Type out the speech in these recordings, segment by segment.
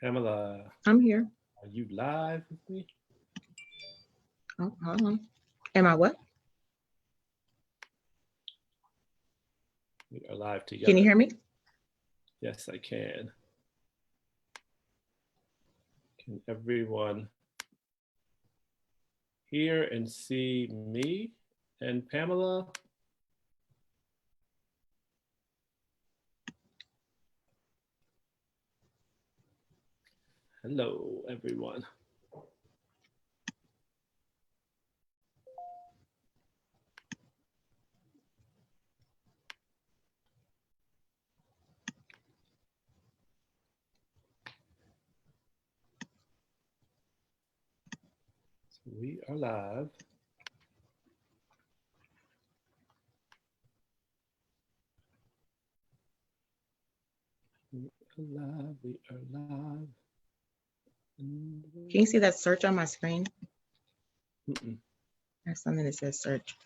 Pamela, I'm here. are you live with me? Oh, hold on. Am I what? We are live together. Can you hear me? Yes, I can. Can everyone hear and see me and Pamela? Hello, everyone. So we are live. We are live. We are live. Can you see that search on my screen? Mm-mm. There's something that says search.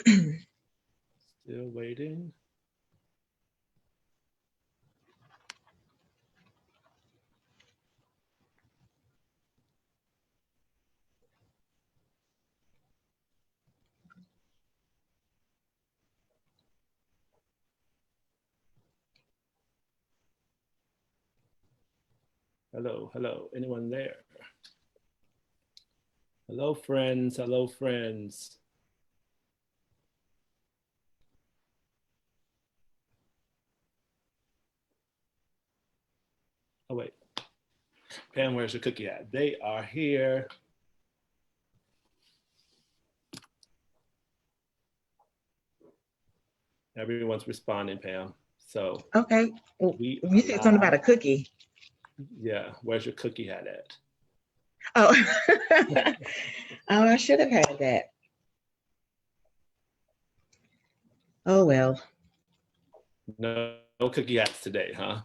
Still waiting. Hello, hello. Anyone there? Hello, friends. Hello, friends. Oh, wait. Pam, where's your cookie at? They are here. Everyone's responding, Pam. So Okay. Well, we you said something about a cookie. Yeah, where's your cookie hat at? Oh, oh, I should have had that. Oh, well. No cookie hats today, huh?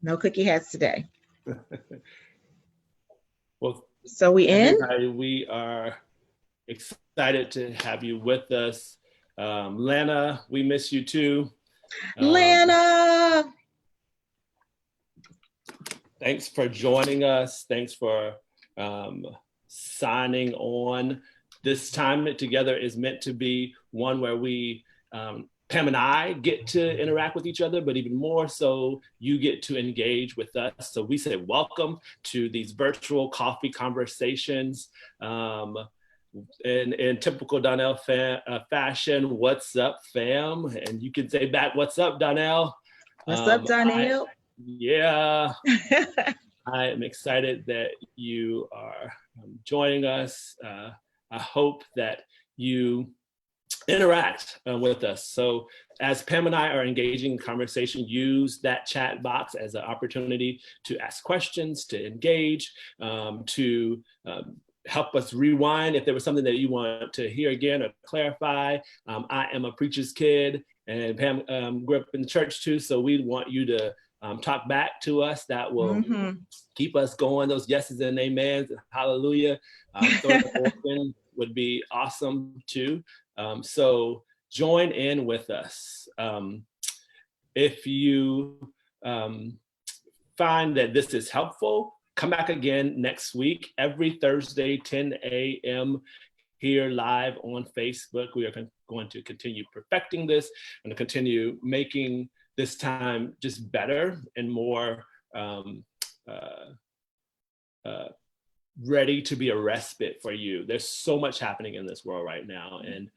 No cookie hats today. Well, so we in? Everybody, we are excited to have you with us. Lana, we miss you too. Lana! Thanks for joining us. Thanks for signing on. This time together is meant to be one where we, Pam and I get to interact with each other, but even more so, you get to engage with us. So we say welcome to these virtual coffee conversations. In typical Donell fashion, what's up, fam? And you can say back, what's up, Donell? What's up, Donell? Yeah, I am excited that you are joining us. I hope that you interact with us. So as Pam and I are engaging in conversation, use that chat box as an opportunity to ask questions, to engage, to help us rewind if there was something that you want to hear again or clarify. I am a preacher's kid, and Pam grew up in the church too, so we want you to talk back to us. That will keep us going. Those yeses and amens, hallelujah. Would be awesome too. So join in with us. If you find that this is helpful, come back again next week, every Thursday, 10 a.m. here live on Facebook. We are going to continue perfecting this and to continue making this time just better and more ready to be a respite for you. There's so much happening in this world right now. And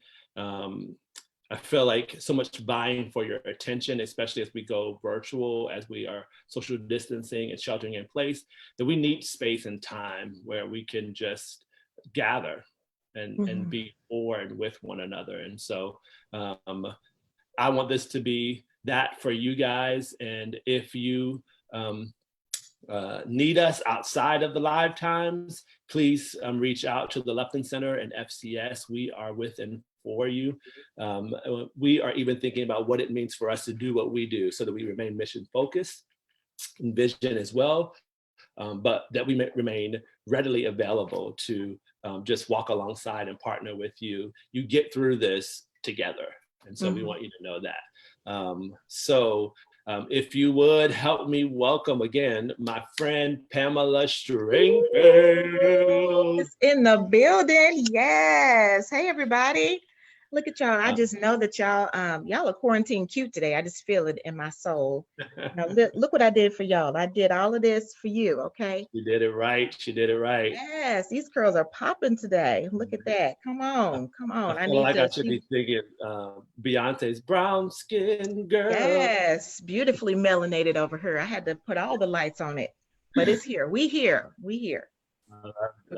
I feel like so much vying for your attention, especially as we go virtual, as we are social distancing and sheltering in place, that we need space and time where we can just gather and be forward with one another. And so I want this to be that for you guys. And if you need us outside of the live times, please reach out to the Lupton Center and FCS. We are with and for you. We are even thinking about what it means for us to do what we do so that we remain mission focused and vision as well, but that we remain readily available to just walk alongside and partner with you. You get through this together. And so we want you to know that. If you would help me welcome again, my friend Pamela Stringfield. It's in the building. Yes. Hey, everybody. Look at y'all. I just know that y'all are quarantine cute today. I just feel it in my soul. Now, look what I did for y'all. I did all of this for you, okay? You did it right. She did it right. Yes, these curls are popping today. Look at that. Come on, come on. I feel like I should be singing Beyonce's brown skin girl. Yes, beautifully melanated over here. I had to put all the lights on it, but it's here. We here.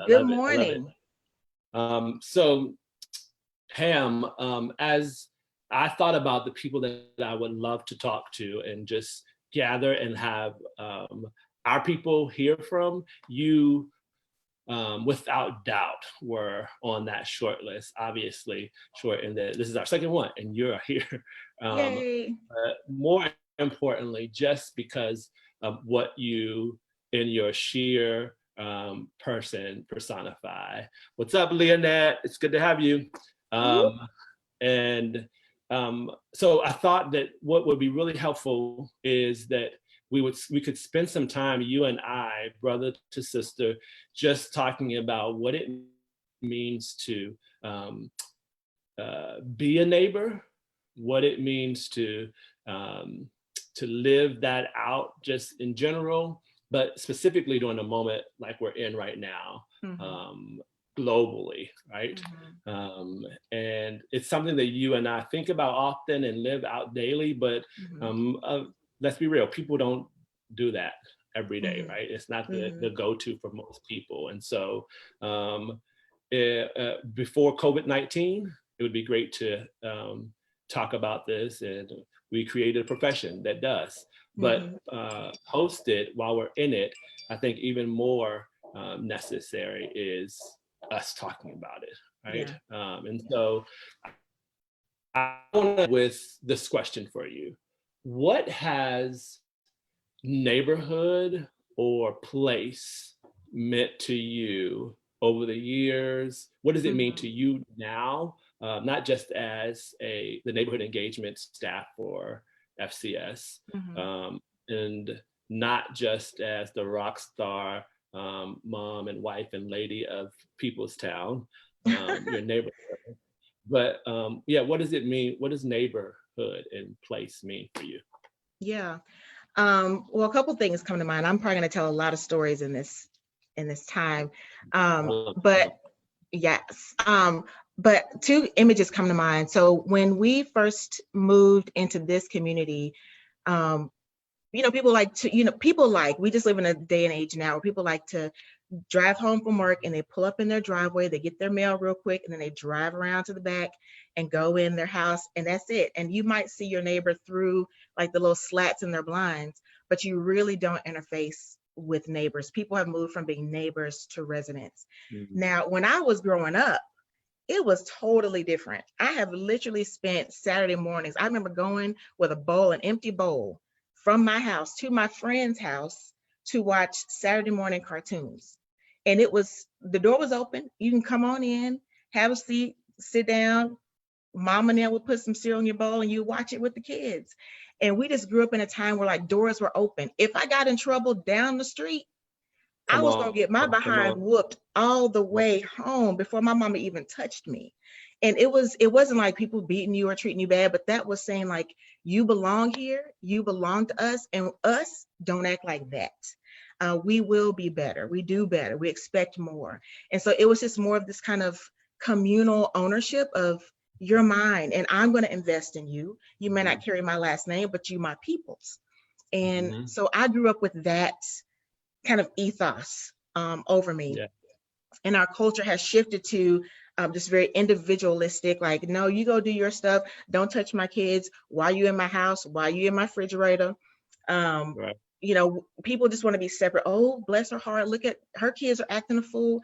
Good morning. So Pam, as I thought about the people that I would love to talk to and just gather and have our people hear from, you without doubt were on that short list, obviously short in that this is our second one and you're here. More importantly, just because of what you in your sheer person personify. What's up, Leonette? It's good to have you. So I thought that what would be really helpful is that we could spend some time, you and I, brother to sister, just talking about what it means to be a neighbor, what it means to live that out just in general, but specifically during a moment like we're in right now. Globally, right? And it's something that you and I think about often and live out daily, but let's be real, people don't do that every day, right? It's not the go-to for most people. And so before COVID-19, it would be great to talk about this, and we created a profession that does, but host it while we're in it, I think even more necessary is us talking about it, right? And so I want to with this question for you. What has neighborhood or place meant to you over the years? What does it mean to you now? Not just as the neighborhood engagement staff for FCS, and not just as the rock star mom and wife and lady of Peoplestown, your neighborhood. But what does it mean? What does neighborhood and place mean for you? Well, a couple things come to mind. I'm probably going to tell a lot of stories in this time, but yes. But two images come to mind. So when we first moved into this community, we just live in a day and age now where people like to drive home from work and they pull up in their driveway, they get their mail real quick, and then they drive around to the back and go in their house, and that's it. And you might see your neighbor through like the little slats in their blinds, but you really don't interface with neighbors. People have moved from being neighbors to residents. Now, when I was growing up, it was totally different. I have literally spent Saturday mornings. I remember going with an empty bowl from my house to my friend's house to watch Saturday morning cartoons. And the door was open. You can come on in, have a seat, sit down. Mom and Dad would put some cereal in your bowl and you watch it with the kids. And we just grew up in a time where like doors were open. If I got in trouble down the street, I was going to get my behind whooped all the way home before my mama even touched me. And it wasn't like people beating you or treating you bad, but that was saying like, you belong here, you belong to us, and us don't act like that. We will be better. We do better. We expect more. And so it was just more of this kind of communal ownership of you're mine and I'm going to invest in you. You may not carry my last name, but you my people's. And so I grew up with that kind of ethos over me. And our culture has shifted to just very individualistic, like, no, you go do your stuff. Don't touch my kids. Why are you in my house? Why are you in my refrigerator? Right. You know, people just want to be separate. Oh, bless her heart. Look at her kids are acting a fool.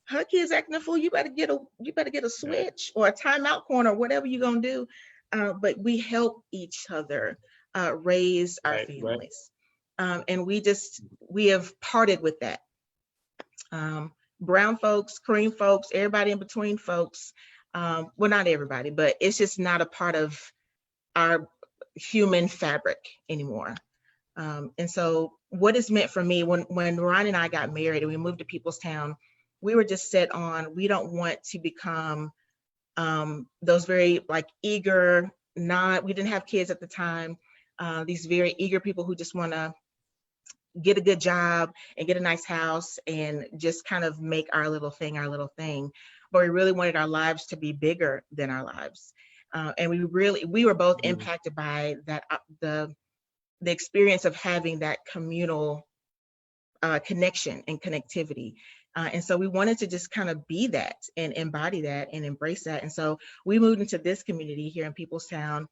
Her kids acting a fool. You better get a Right. switch or a timeout corner, whatever you're gonna do. But we help each other raise our Right. Right. families. And we have parted with that. Brown folks, cream folks, everybody in between folks. Well, not everybody, but it's just not a part of our human fabric anymore. And so what is meant for me when Ryan and I got married and we moved to Peoplestown, we were just set on, we don't want to become those very like eager, we didn't have kids at the time, these very eager people who just want to get a good job and get a nice house and just kind of make our little thing. But we really wanted our lives to be bigger than our lives. And we were both impacted by that, the experience of having that communal connection and connectivity. And so we wanted to just kind of be that and embody that and embrace that. And so we moved into this community here in Peoplestown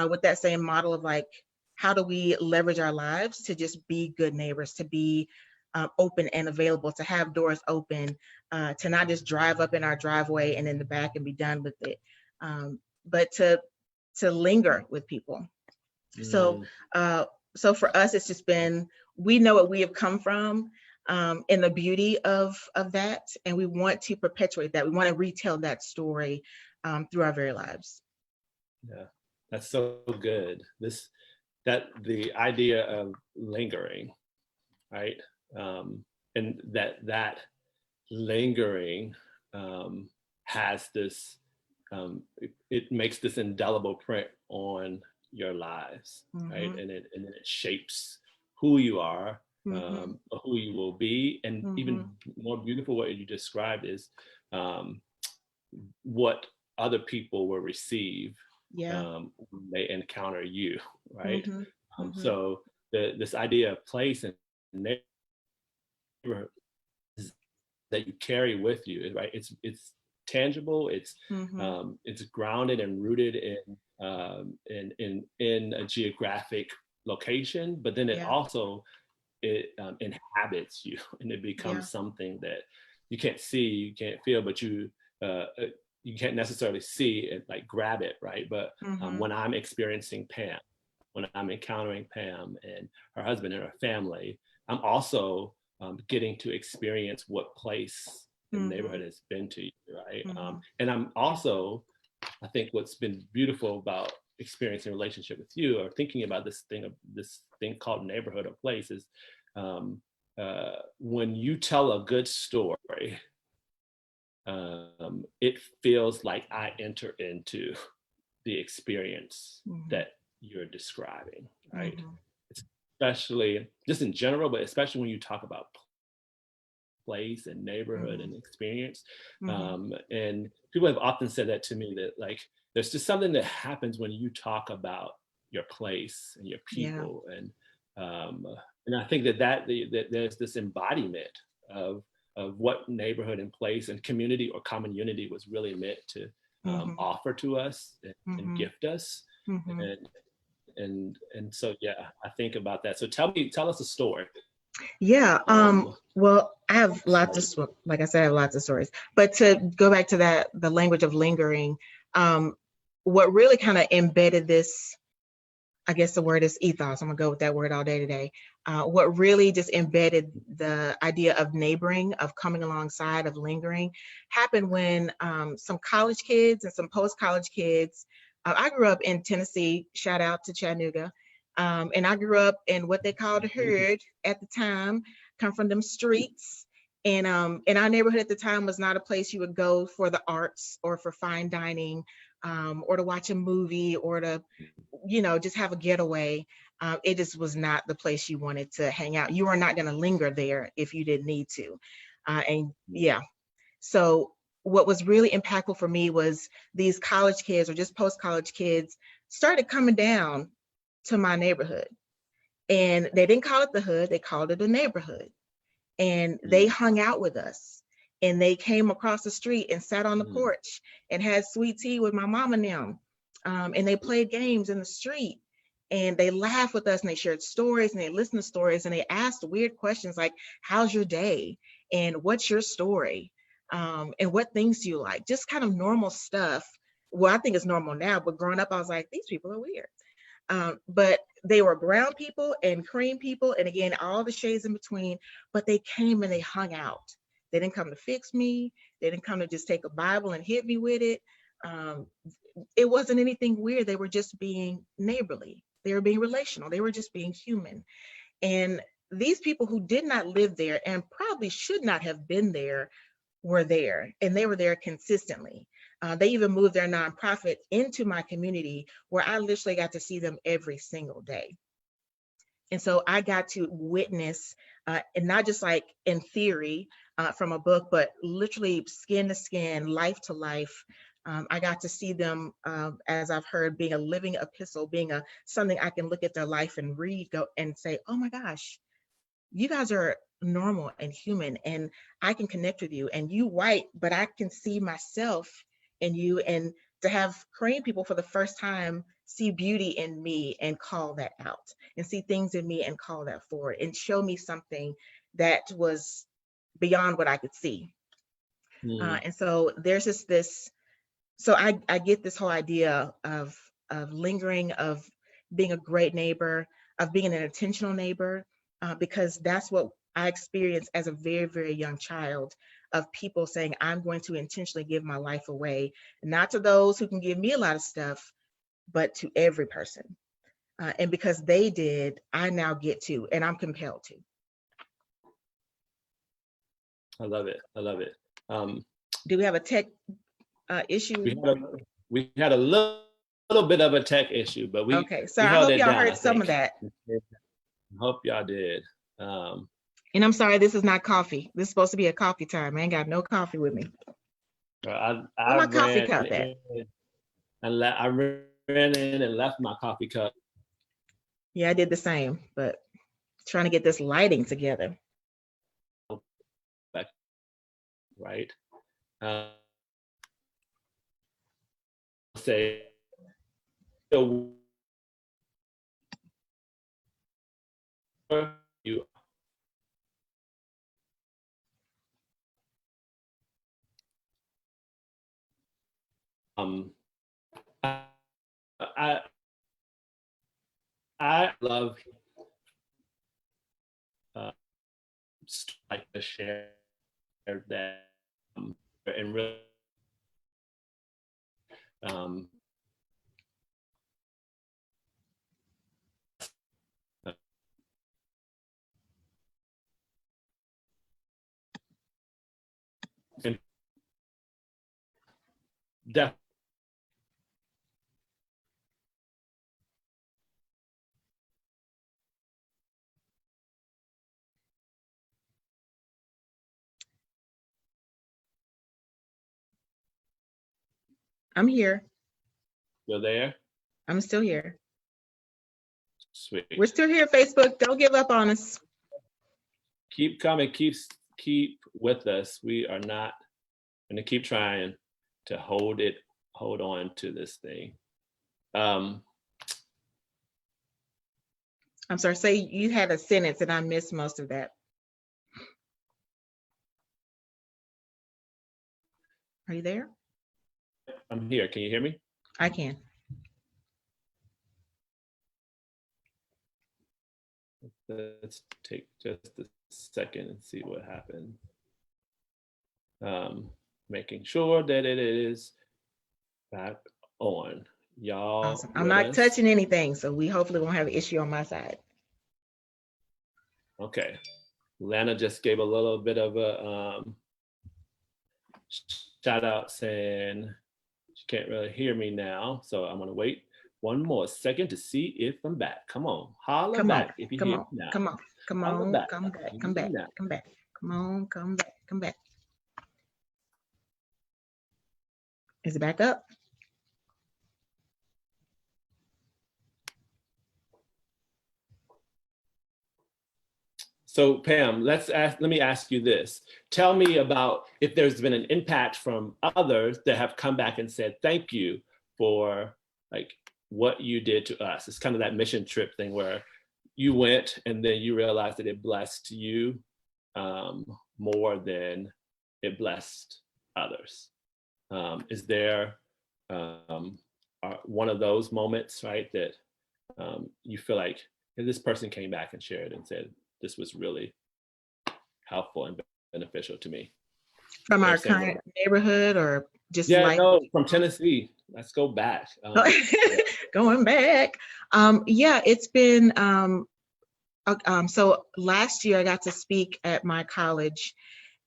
with that same model of like, how do we leverage our lives to just be good neighbors, to be open and available, to have doors open, to not just drive up in our driveway and in the back and be done with it, but to linger with people. So for us, it's just been, we know what we have come from and the beauty of that. And we want to perpetuate that. We want to retell that story through our very lives. Yeah, that's so good. The idea of lingering, right? And that lingering has this, it makes this indelible print on your lives, right? And it shapes who you are, who you will be, and even more beautiful, what you described is what other people will receive when they encounter you, right? So this idea of place and neighborhood that you carry with you, right? It's tangible. It's grounded and rooted in a geographic location, but then it also inhabits you, and it becomes something that you can't see, you can't feel, but you can't necessarily see it, like grab it, right? But when I'm experiencing Pam, when I'm encountering Pam and her husband and her family, I'm also getting to experience what place the neighborhood has been to you, right? And I'm also, I think what's been beautiful about experiencing a relationship with you or thinking about this thing called neighborhood or place is when you tell a good story, it feels like I enter into the experience that you're describing, right? Especially just in general, but especially when you talk about place and neighborhood and experience. And people have often said that to me, that like, there's just something that happens when you talk about your place and your people. And I think that there's this embodiment of what neighborhood and place and community or common unity was really meant to offer to us and gift us. And so, I think about that. So tell us a story. Well, I have lots of, like I said, I have lots of stories, but to go back to that, the language of lingering, what really kind of embedded this, I guess the word is ethos. I'm gonna go with that word all day today. What really just embedded the idea of neighboring, of coming alongside, of lingering, happened when some college kids and some post-college kids, I grew up in Tennessee, shout out to Chattanooga, and I grew up in what they called a hood at the time, come from them streets. And our neighborhood at the time was not a place you would go for the arts or for fine dining, or to watch a movie or to, just have a getaway. It just was not the place you wanted to hang out. You were not going to linger there if you didn't need to. So what was really impactful for me was these college kids or just post-college kids started coming down to my neighborhood, and they didn't call it the hood, they called it a neighborhood. And they hung out with us, and they came across the street and sat on the Mm. porch and had sweet tea with my mom and them. And they played games in the street, and they laughed with us, and they shared stories, and they listened to stories, and they asked weird questions like, how's your day? And what's your story? And what things do you like? Just kind of normal stuff. Well, I think it's normal now, but growing up, I was like, these people are weird. But they were brown people and cream people, and again, all the shades in between, but they came and they hung out. They didn't come to fix me. They didn't come to just take a Bible and hit me with it. It wasn't anything weird. They were just being neighborly. They were being relational. They were just being human. And these people who did not live there and probably should not have been there were there, and they were there consistently. They even moved their nonprofit into my community, where I literally got to see them every single day. And so I got to witness, and not just like in theory from a book, but literally skin to skin, life to life. I got to see them, as I've heard, being a living epistle, being something I can look at their life and read, go and say, oh my gosh, you guys are normal and human, and I can connect with you. And you white, but I can see myself in you. And to have Korean people for the first time see beauty in me and call that out, and see things in me and call that forward, and show me something that was beyond what I could see. And so there's just this, so I get this whole idea of lingering, of being a great neighbor, of being an intentional neighbor, because that's what I experienced as a very, very young child, of people saying, I'm going to intentionally give my life away, not to those who can give me a lot of stuff, but to every person. And because they did, I now get to, and I'm compelled to. I love it. I love it. Do we have a tech issue? We had a little bit of a tech issue, but we okay. So we I held hope it y'all down, heard I some think. of that. I hope y'all did. And I'm sorry, this is not coffee. This is supposed to be a coffee time. I ain't got no coffee with me. I Where my coffee ran cup at? in and I ran in and left my coffee cup. Yeah, I did the same, but trying to get this lighting together. Right. Say you I love like to share that and really and definitely. I'm here. You're there? I'm still here. Sweet. We're still here, Facebook. Don't give up on us. Keep coming, keep with us. We are not going to keep trying to hold on to this thing. I'm sorry, say you had a sentence and I missed most of that. Are you there? I'm here. Can you hear me? I can. Let's take just a second and see what happens. Making sure that it is back on. Y'all. Awesome. I'm not touching anything, so we hopefully won't have an issue on my side. Okay. Lana just gave a little bit of a shout out saying she can't really hear me now, so I'm gonna wait one more second to see if I'm back. Come on, holla back if you hear me now. Come on, come Holla on, back. come back, come back, come back. Come on, come back, come back. Is it back up? So Pam, let me ask you this. Tell me about if there's been an impact from others that have come back and said, thank you for like what you did to us. It's kind of that mission trip thing where you went and then you realized that it blessed you more than it blessed others. Is there one of those moments, right, that you feel like this person came back and shared and said, this was really helpful and beneficial to me? From our current neighborhood or just Yeah, life? no, from Tennessee. Let's go back. Going back. Yeah, it's been, so last year I got to speak at my college,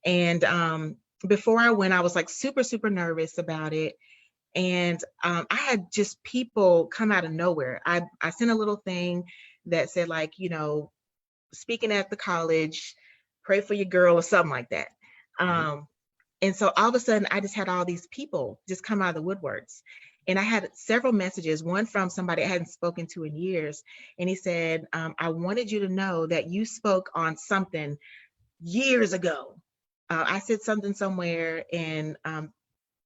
and before I went, I was like super, super nervous about it. And I had just people come out of nowhere. I sent a little thing that said like, you know, speaking at the college, pray for your girl or something like that. And so all of a sudden I just had all these people just come out of the woodworks. And I had several messages, one from somebody I hadn't spoken to in years. And he said, I wanted you to know that you spoke on something years ago. I said something somewhere, and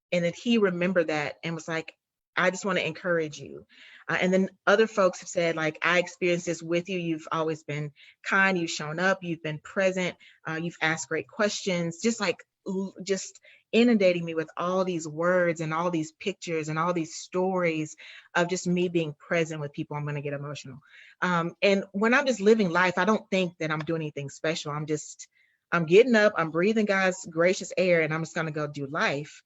then he remembered that and was like, I just want to encourage you. And then other folks have said, like, I experienced this with you. You've always been kind. You've shown up. You've been present. You've asked great questions, just inundating me with all these words and all these pictures and all these stories of just me being present with people. I'm going to get emotional. And when I'm just living life, I don't think that I'm doing anything special. I'm getting up, I'm breathing God's gracious air, and I'm just going to go do life.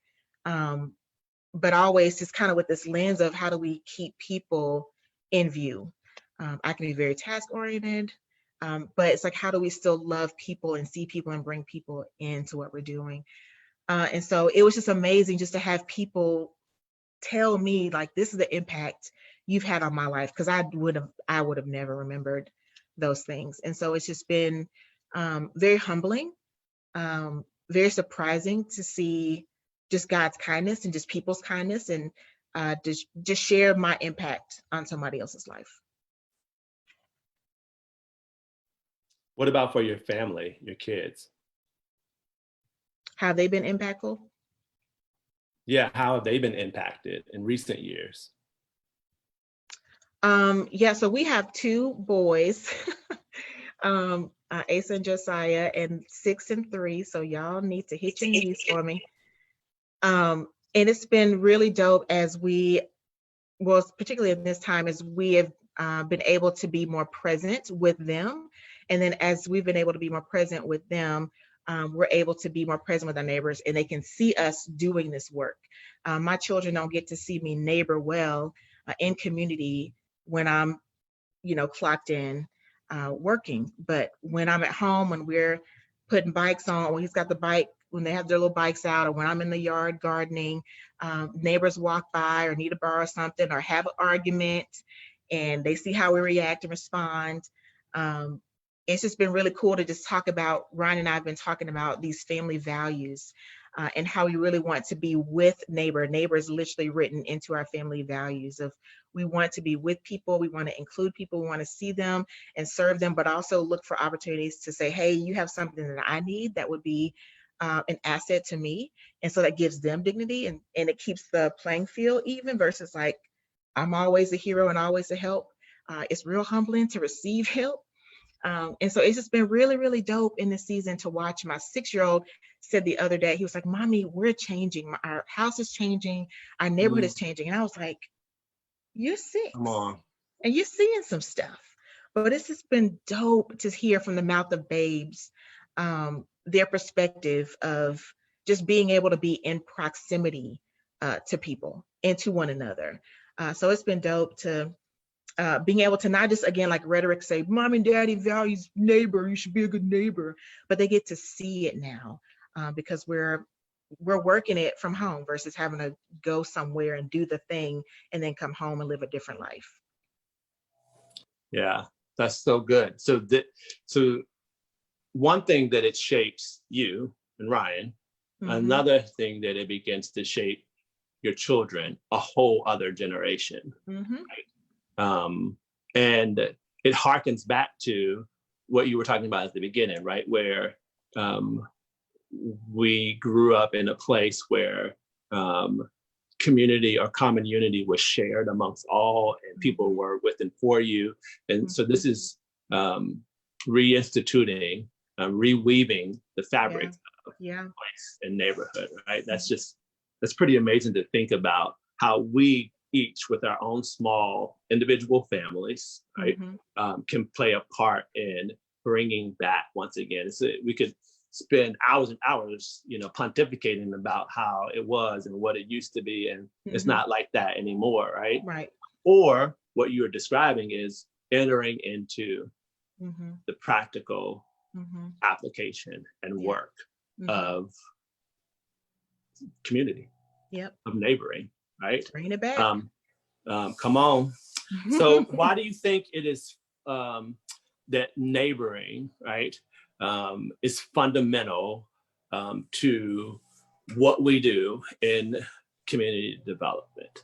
But always just kind of with this lens of how do we keep people in view. I can be very task oriented, but it's like, how do we still love people and see people and bring people into what we're doing? And so it was just amazing just to have people tell me like, this is the impact you've had on my life, because I would have never remembered those things. And so it's just been very humbling, very surprising to see just God's kindness and just people's kindness, and just share my impact on somebody else's life. What about for your family, your kids? Have they been impactful? Yeah, how have they been impacted in recent years? Yeah, so we have two boys, Asa and Josiah, and 6 and 3. So y'all need to hit your knees for me. And it's been really dope as particularly in this time, as we have been able to be more present with them. And then as we've been able to be more present with them, we're able to be more present with our neighbors, and they can see us doing this work. My children don't get to see me neighbor well in community when I'm, clocked in working. But when I'm at home, when we're putting bikes on, when he's got the bike, when they have their little bikes out, or when I'm in the yard gardening, neighbors walk by or need to borrow something or have an argument, and they see how we react and respond. It's just been really cool to just talk about, Ryan and I have been talking about these family values and how we really want to be with neighbor. Neighbor is literally written into our family values of, we want to be with people, we want to include people, we want to see them and serve them, but also look for opportunities to say, hey, you have something that I need that would be an asset to me. And so that gives them dignity, and it keeps the playing field even, versus like, I'm always a hero and always a help. It's real humbling to receive help. And so it's just been really, really dope in this season to watch. My 6-year-old said the other day, he was like, Mommy, we're changing. Our house is changing. Our neighborhood is changing. And I was like, you're 6. Come on. And you're seeing some stuff. But it's just been dope to hear from the mouth of babes, their perspective of just being able to be in proximity to people and to one another. So it's been dope to being able to not just, again, like rhetoric, say, Mom and Daddy values neighbor, you should be a good neighbor, but they get to see it now because we're working it from home versus having to go somewhere and do the thing and then come home and live a different life. Yeah, that's so good. So one thing that it shapes you and Ryan, another thing that it begins to shape your children, a whole other generation. Right? And it harkens back to what you were talking about at the beginning, right? Where we grew up in a place where community or common unity was shared amongst all, and people were with and for you. And so this is reinstituting, reweaving the fabric of place and neighborhood, right? That's pretty amazing to think about how we each with our own small individual families, right, can play a part in bringing back once again. So we could spend hours and hours, pontificating about how it was and what it used to be, and it's not like that anymore, right? Right. Or what you are describing is entering into the practical application and work of community, of neighboring, right? Bringing it back. Come on. So why do you think it is that neighboring, right, is fundamental to what we do in community development?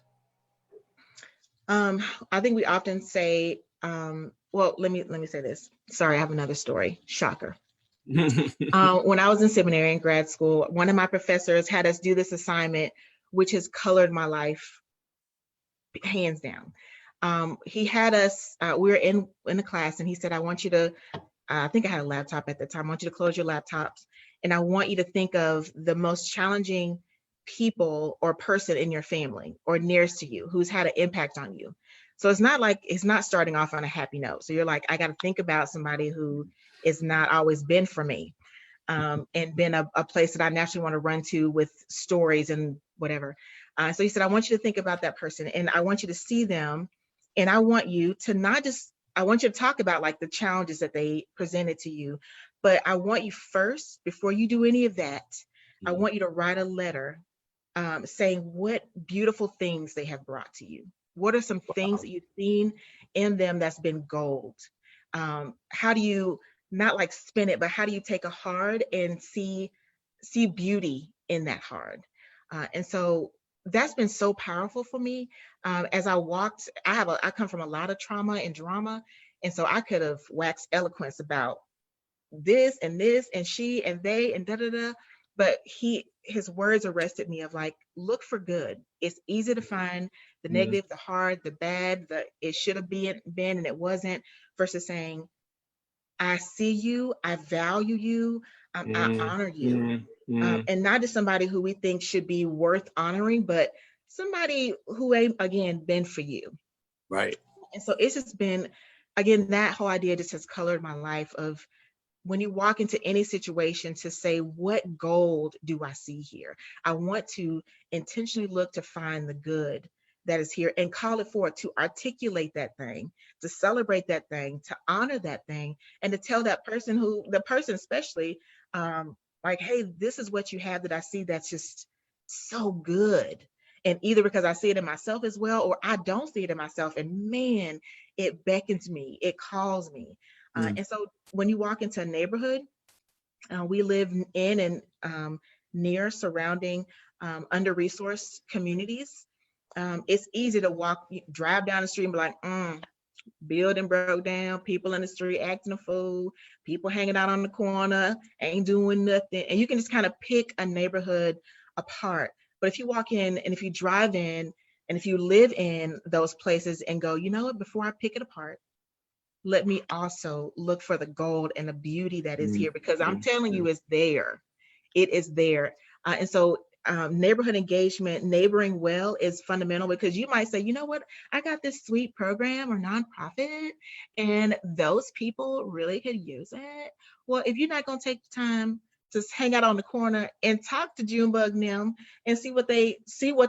I think we often say, well, let me say this. Sorry, I have another story. Shocker. When I was in seminary in grad school, one of my professors had us do this assignment, which has colored my life hands down. He had us, we were in a class, and he said, I want you to, I think I had a laptop at the time. I want you to close your laptops, and I want you to think of the most challenging people or person in your family or nearest to you who's had an impact on you. So it's not starting off on a happy note. So you're like, I got to think about somebody who is not always been for me, and been a place that I naturally want to run to with stories and whatever. So he said, I want you to think about that person, and I want you to see them, and I want you to I want you to talk about like the challenges that they presented to you, but I want you first, before you do any of that, I want you to write a letter saying what beautiful things they have brought to you. What are some things that you've seen in them that's been gold? How do you not like spin it, but how do you take a hard and see beauty in that hard? And so that's been so powerful for me. As I walked, I come from a lot of trauma and drama. And so I could have waxed eloquence about this and she and they and da-da-da. But his words arrested me of like, look for good. It's easy to find the negative, the hard, the bad, it should have been and it wasn't, versus saying, I see you, I value you, I honor you. And not just somebody who we think should be worth honoring, but somebody who ain't, again, been for you. Right. And so it's just been, again, that whole idea just has colored my life of when you walk into any situation to say, what gold do I see here? I want to intentionally look to find the good that is here and call it forward, to articulate that thing, to celebrate that thing, to honor that thing, and to tell that person especially, like, hey, this is what you have that I see that's just so good. And either because I see it in myself as well, or I don't see it in myself, and man, it beckons me, it calls me. And so when you walk into a neighborhood, we live in and near surrounding under-resourced communities. It's easy to drive down the street and be like, building broke down, people in the street acting a fool, people hanging out on the corner, ain't doing nothing. And you can just kind of pick a neighborhood apart. But if you walk in and if you drive in and if you live in those places and go, you know what, before I pick it apart, let me also look for the gold and the beauty that is here, because I'm telling you, it's there. It is there. And so neighborhood engagement, neighboring well, is fundamental, because you might say, you know what, I got this sweet program or nonprofit and those people really could use it. Well, if you're not going to take the time to hang out on the corner and talk to Junebug and them and see what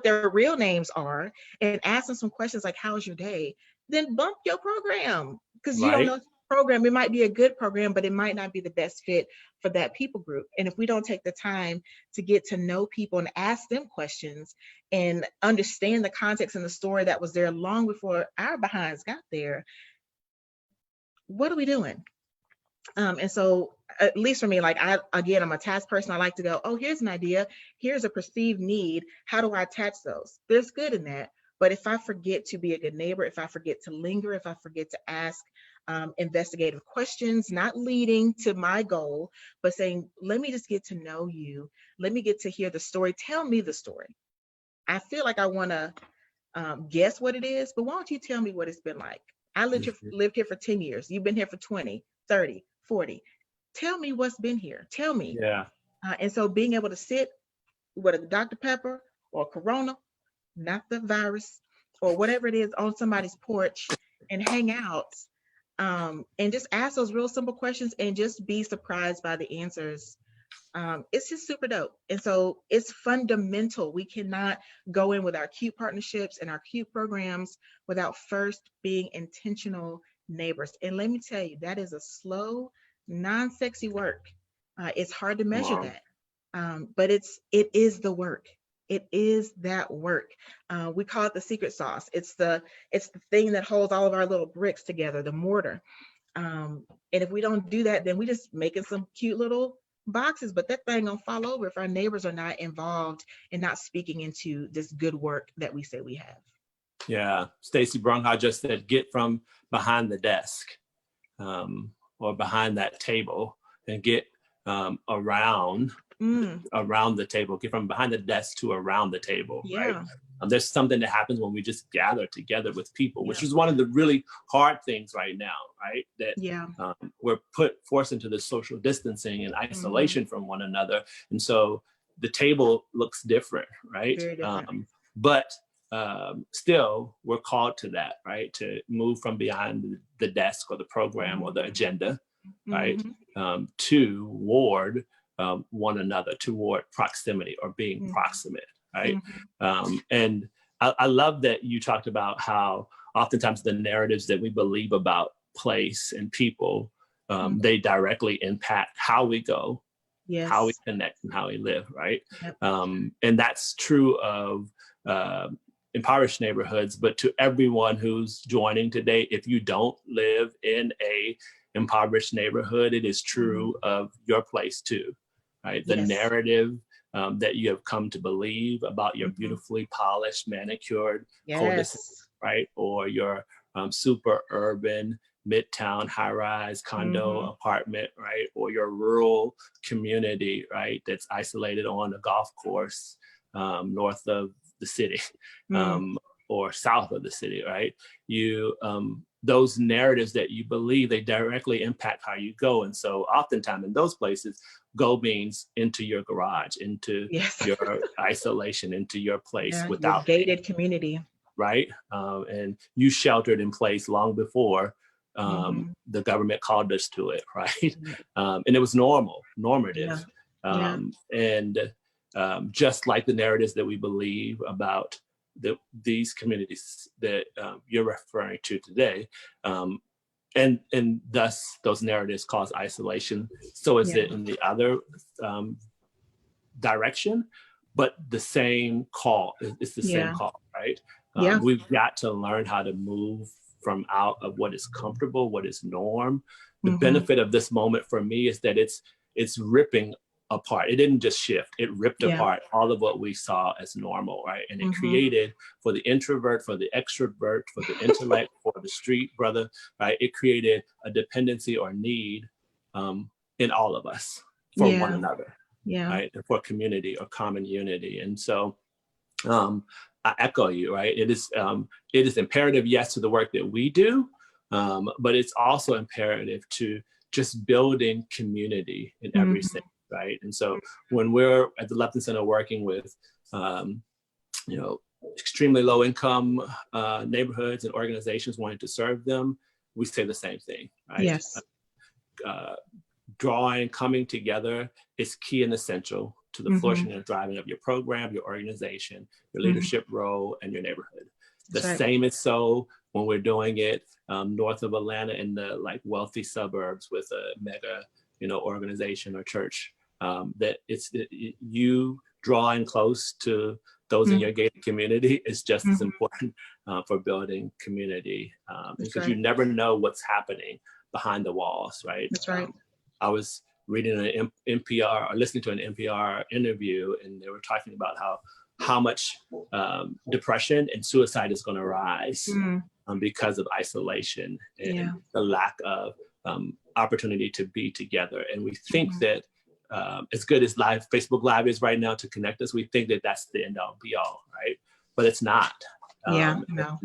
their real names are and ask them some questions like, how's your day? Then bump your program, because you don't know program. It might be a good program, but it might not be the best fit for that people group. And if we don't take the time to get to know people and ask them questions and understand the context and the story that was there long before our behinds got there, what are we doing? And so, at least for me, like I'm a task person. I like to go, oh, here's an idea. Here's a perceived need. How do I attach those? There's good in that. But if I forget to be a good neighbor, if I forget to linger, if I forget to ask investigative questions, not leading to my goal, but saying, let me just get to know you. Let me get to hear the story. Tell me the story. I feel like I want to guess what it is, but why don't you tell me what it's been like? I lived here for 10 years. You've been here for 20, 30, 40. Tell me what's been here. Tell me. Yeah. And so being able to sit with a Dr. Pepper or Corona, not the virus, or whatever it is on somebody's porch and hang out and just ask those real simple questions and just be surprised by the answers. It's just super dope. And so it's fundamental. We cannot go in with our CUTE partnerships and our CUTE programs without first being intentional neighbors. And let me tell you, that is a slow, non-sexy work. It's hard to measure that, but it is the work. It is that work. We call it the secret sauce. It's the thing that holds all of our little bricks together, the mortar. And if we don't do that, then we just making some cute little boxes, but that thing gonna fall over if our neighbors are not involved and not speaking into this good work that we say we have. Yeah, Stacy Brungha just said, get from behind the desk or behind that table and get around the table, get from behind the desk to around the table, Yeah. right? There's something that happens when we just gather together with people, which is one of the really hard things right now, right? That we're forced into the social distancing and isolation from one another. And so the table looks different, right? Very different. But still, we're called to that, right? To move from behind the desk or the program or the agenda, right? Toward one another, toward proximity or being proximate, right? And I love that you talked about how oftentimes the narratives that we believe about place and people, they directly impact how we go, how we connect, and how we live, right? And that's true of impoverished neighborhoods, but to everyone who's joining today, if you don't live in a impoverished neighborhood, it is true of your place too, right? The narrative that you have come to believe about your beautifully polished, manicured cul-de-sac, right? Or your super urban, midtown, high-rise condo apartment, right? Or your rural community, right? That's isolated on a golf course north of the city or south of the city, right? Those narratives that you believe, they directly impact how you go. And so oftentimes in those places, go means into your garage, into your isolation, into your place without your gated community. Right? And you sheltered in place long before the government called us to it, right? And it was normative. And just like the narratives that we believe about these communities that you're referring to today, and thus those narratives cause isolation. So is it in the other direction, but the same call. It's the same call, right? We've got to learn how to move from out of what is comfortable, what is norm. The benefit of this moment for me is that it's ripping apart. It didn't just shift, it ripped apart all of what we saw as normal, right? And it created, for the introvert, for the extrovert, for the intellect, for the street brother, right? It created a dependency or need in all of us for one another, right? And for community or common unity. And so I echo you, right? It is imperative, yes, to the work that we do, but it's also imperative to just building community in every sense. Right. And so when we're at the Lupton Center working with, extremely low income neighborhoods and organizations wanting to serve them, we say the same thing, right? Yes. Coming together is key and essential to the flourishing and thriving of your program, your organization, your leadership role, and your neighborhood. The same is so when we're doing it north of Atlanta in the wealthy suburbs with a mega, organization or church. That you drawing close to those in your gated community is just as important for building community because you never know what's happening behind the walls, right? That's right. I was reading an NPR or listening to an NPR interview, and they were talking about how much depression and suicide is going to rise because of isolation and Yeah. the lack of opportunity to be together. And we think that as good as Facebook Live is right now to connect us, we think that that's the end all be all, right? But it's not. Yeah, no.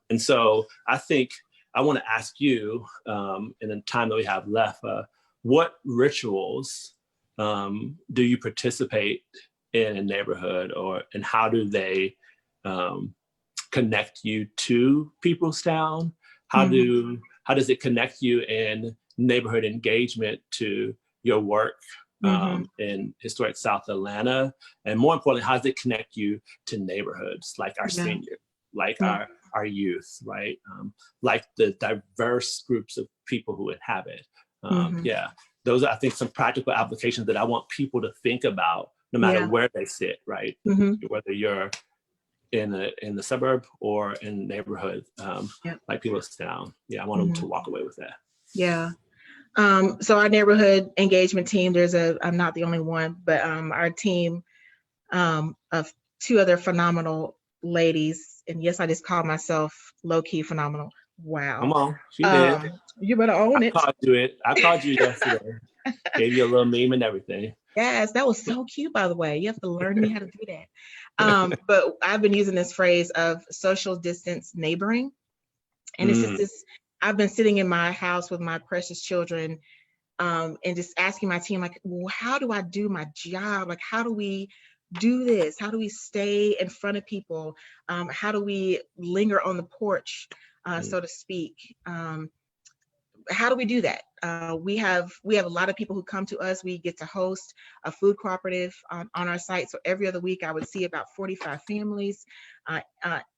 And so I think I want to ask you, in the time that we have left, what rituals do you participate in a neighborhood, and how do they connect you to Peoplestown? How does it connect you in neighborhood engagement to your work in historic South Atlanta? And more importantly, how does it connect you to neighborhoods like our seniors, like our youth, right? Like the diverse groups of people who inhabit. Those are, I think, some practical applications that I want people to think about, no matter where they sit, right? Whether you're in the suburb or in neighborhood, like Peoplestown. I want them to walk away with that. Yeah. So our neighborhood engagement team, I'm not the only one, but our team of two other phenomenal ladies, and yes, I just call myself low-key phenomenal. Wow. Come on, she did. You better own it. I called you yesterday. Gave you a little meme and everything. Yes, that was so cute, by the way. You have to learn me how to do that. But I've been using this phrase of social distance neighboring. And it's just this, I've been sitting in my house with my precious children and just asking my team, like, well, how do I do my job? Like, how do we do this? How do we stay in front of people? How do we linger on the porch, so to speak? How do we do that? We have a lot of people who come to us. We get to host a food cooperative on our site. So every other week, I would see about 45 families.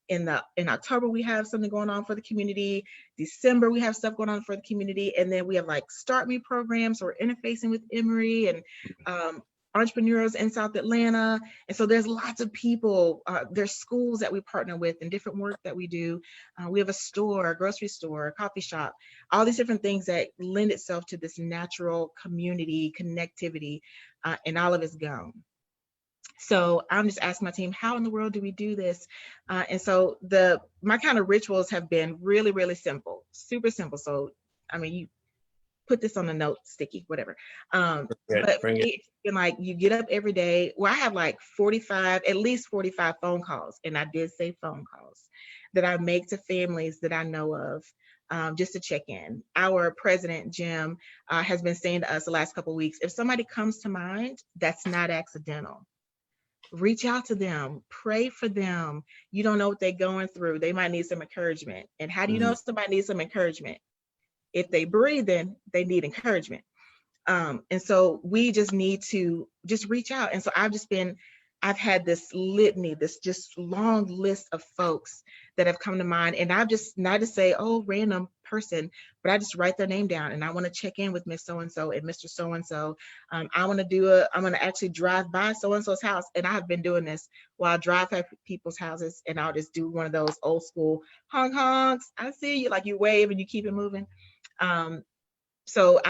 In October, we have something going on for the community. December, we have stuff going on for the community. And then we have like Start Me programs. So we're interfacing with Emory and entrepreneurs in South Atlanta. And so there's lots of people, there's schools that we partner with and different work that we do. We have a store, a grocery store, a coffee shop, all these different things that lend itself to this natural community connectivity, and all of it's gone. So I'm just asking my team, how in the world do we do this? And so my kind of rituals have been really, really simple, super simple. So, I mean, you put this on a note, sticky, whatever. But it's been like, you get up every day. Well, I have like at least 45 phone calls. And I did say phone calls that I make to families that I know of, just to check in. Our president, Jim, has been saying to us the last couple of weeks, if somebody comes to mind, that's not accidental. Reach out to them, pray for them. You don't know what they're going through. They might need some encouragement. And how do you know if somebody needs some encouragement? If they breathing, they need encouragement. And so we just need to just reach out. And so I've had this litany, this just long list of folks that have come to mind. And I've just not to say, oh, random person, but I just write their name down and I want to check in with Miss So-and-so and Mr. So-and-so. I'm going to actually drive by so-and-so's house. And I have been doing this while I drive by people's houses, and I'll just do one of those old school honks. I see you, like you wave and you keep it moving. So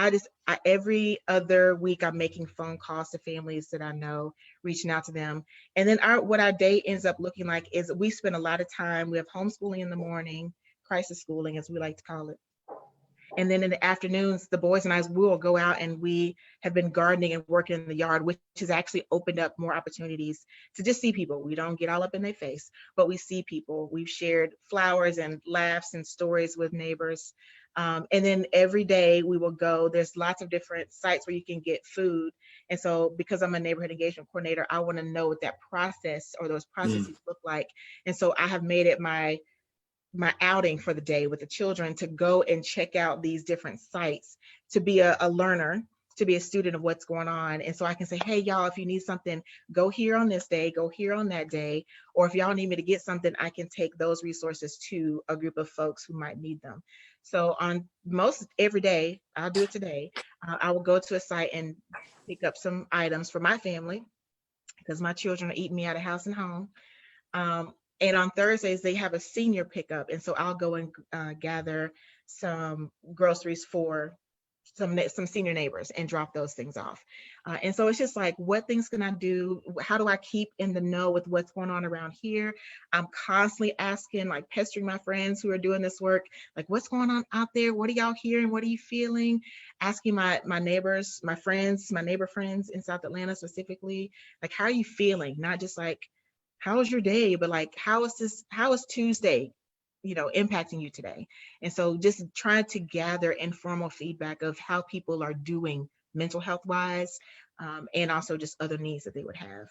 every other week, I'm making phone calls to families that I know, reaching out to them. And then what our day ends up looking like is we spend a lot of time, we have homeschooling in the morning, crisis schooling, as we like to call it. And then in the afternoons, the boys and I will go out and we have been gardening and working in the yard, which has actually opened up more opportunities to just see people. We don't get all up in their face, but we see people. We've shared flowers and laughs and stories with neighbors. And then every day we will go, there's lots of different sites where you can get food. And so because I'm a neighborhood engagement coordinator, I want to know what that process or those processes look like. And so I have made it my outing for the day with the children to go and check out these different sites, to be a learner, to be a student of what's going on. And so I can say, hey, y'all, if you need something, go here on this day, go here on that day. Or if y'all need me to get something, I can take those resources to a group of folks who might need them. So on most every day, I'll do it today, I will go to a site and pick up some items for my family because my children are eating me out of house and home. And on Thursdays, they have a senior pickup. And so I'll go and gather some groceries for some senior neighbors and drop those things off. And so it's just like, what things can I do? How do I keep in the know with what's going on around here? I'm constantly asking, like pestering my friends who are doing this work, like, what's going on out there? What are y'all hearing? What are you feeling? Asking my neighbors, my friends, my neighbor friends in South Atlanta specifically, like, how are you feeling? Not just like, how was your day, but like, how is Tuesday, impacting you today? And so just trying to gather informal feedback of how people are doing mental health wise, and also just other needs that they would have.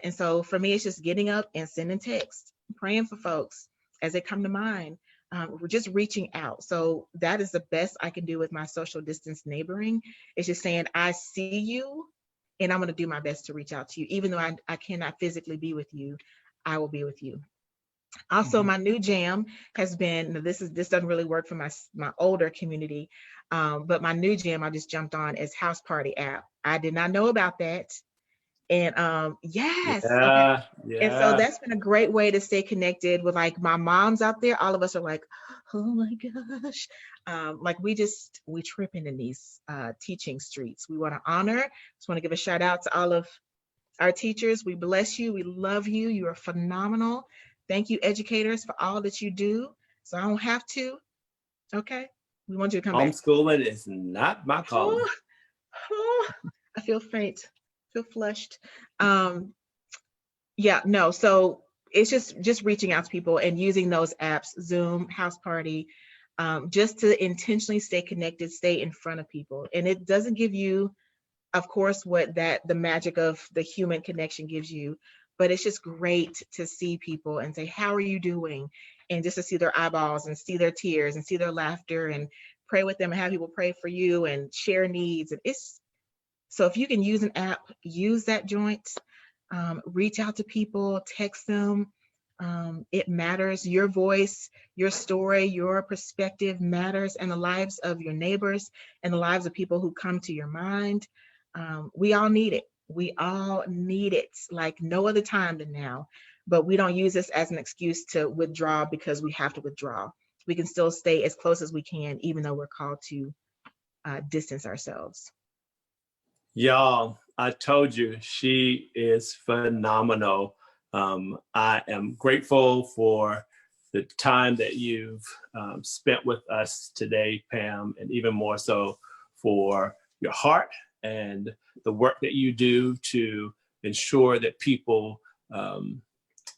And so for me, it's just getting up and sending texts, praying for folks as they come to mind. We're just reaching out. So that is the best I can do with my social distance neighboring. It's just saying, I see you and I'm going to do my best to reach out to you. Even though I cannot physically be with you, I will be with you. Also, my new jam has been, this doesn't really work for my older community, but my new jam I just jumped on is House Party app. I did not know about that. And yes, okay. And so that's been a great way to stay connected with like my moms out there. All of us are like, oh my gosh. Like we tripping in these teaching streets. We want to honor, just want to give a shout out to all of our teachers. We bless you. We love you. You are phenomenal. Thank you, educators, for all that you do. So I don't have to. Okay. We want you to come back. Homeschooling is not my calling. I feel faint. Feel flushed. Yeah, no. So it's just reaching out to people and using those apps, Zoom, House Party, just to intentionally stay connected, stay in front of people. And it doesn't give you, of course, the magic of the human connection gives you, but it's just great to see people and say, how are you doing? And just to see their eyeballs and see their tears and see their laughter and pray with them and have people pray for you and share needs. And so if you can use an app, use that joint, reach out to people, text them. It matters. Your voice, your story, your perspective matters in the lives of your neighbors and the lives of people who come to your mind. We all need it. We all need it like no other time than now, but we don't use this as an excuse to withdraw because we have to withdraw. We can still stay as close as we can, even though we're called to distance ourselves. Y'all, I told you, she is phenomenal. I am grateful for the time that you've spent with us today, Pam, and even more so for your heart and the work that you do to ensure that people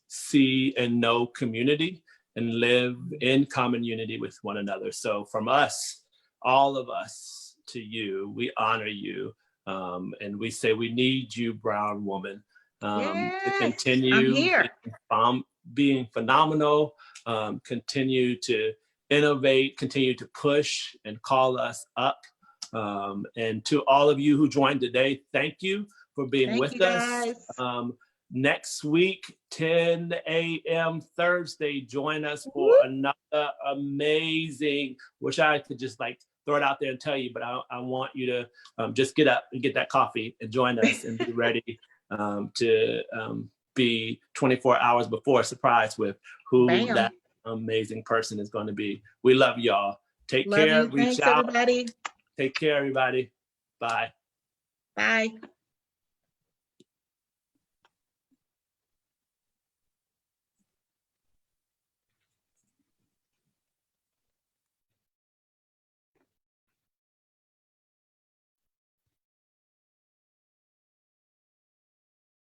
see and know community and live in common unity with one another. So from us, all of us, to you, we honor you. And we say we need you, brown woman, to continue being phenomenal, continue to innovate, continue to push and call us up. And to all of you who joined today, thank you for being with us. Next week, 10 a.m. Thursday, join us for another amazing, wish I could just like throw it out there and tell you, but I want you to just get up and get that coffee and join us and be ready to be 24 hours before surprised with who that amazing person is going to be. We love y'all. Take care. Reach out. Everybody. Take care, everybody. Bye. Bye.